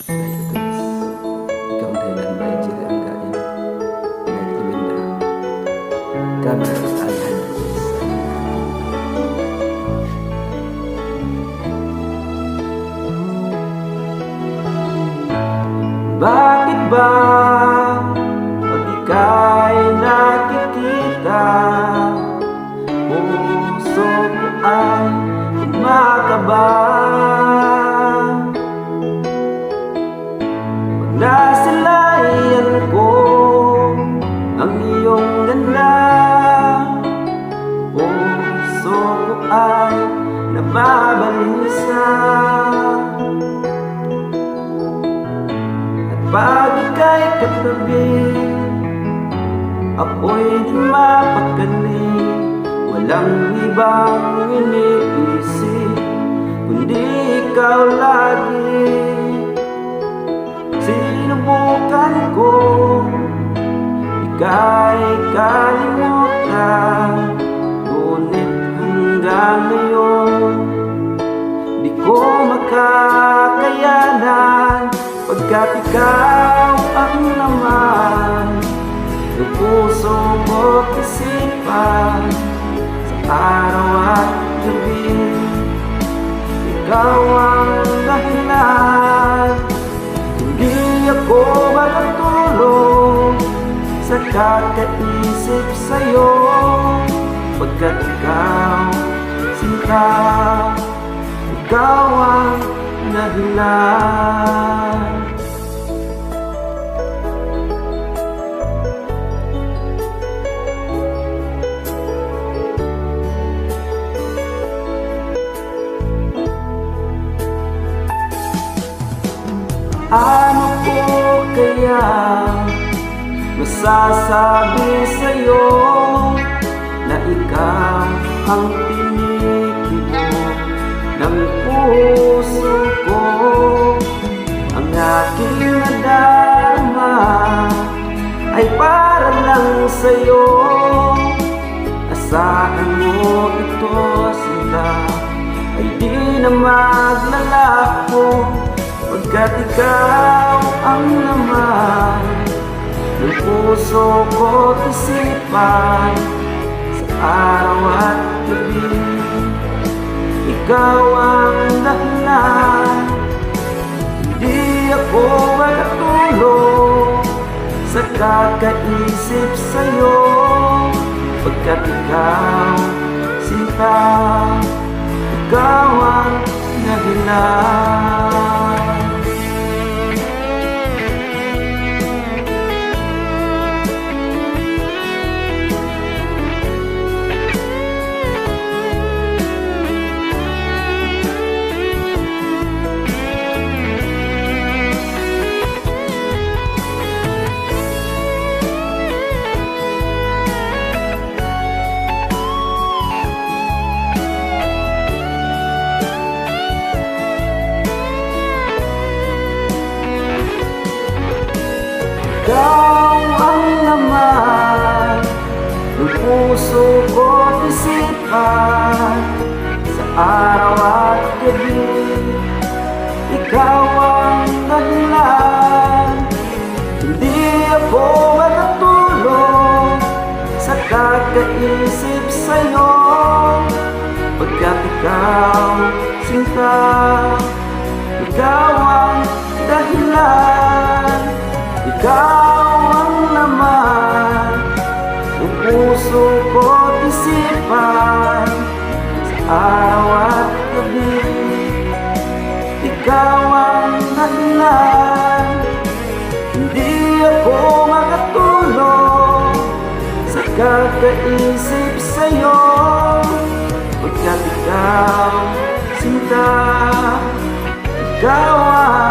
Ikaw ang dahilan ba ay jila ang gain nag-iwin na kami alhan. Bakit ba pag ika'y nakikita, puso ko ay kumakaba? Pag nasilayan ko ang iyong ganda, puso ko ay nababalisa. Pag ika'y katabi, ako'y di mapagkali. Walang ibang iniisip kundi ikaw lagi. Sinubukan ko ika'y kalimutan, ngunit hanggang ngayon di ko makakayanan. Pagkat ikaw ang laman ng puso ko't isipan, sa araw at gabi ikaw ang dahilan. Hindi ako makatulog sa kakaisip sa'yo, pagkat ikaw, sinta, ikaw ang dahilan. Ano ko kaya masasabi sa'yo na ikaw ang tinikibo ng puso ko? Ang aking nadama ay para lang sa'yo. Asahan mo ito, sinta, ay di na maglalako, pagkat ikaw ang laman ng puso ko't isipan, sa araw at gabi ikaw ang dahilan. Hindi ako makatulog sa kakaisip sa'yo, pagkat ikaw, sinta, ikaw ang dahilan. Ikaw ang laman ng puso ko't isipan, sa araw at gabi ikaw ang dahilan. Hindi ako makatulog sa kakaisip sa'yo, pagkat ikaw, sinta, ikaw ang dahilan. Ikaw ang laman ng puso ko't isipan, sa araw at gabi ikaw ang dahilan. Hindi ako makatulog sa kakaisip sa'yo, pagkat ikaw, sinta, ikaw ang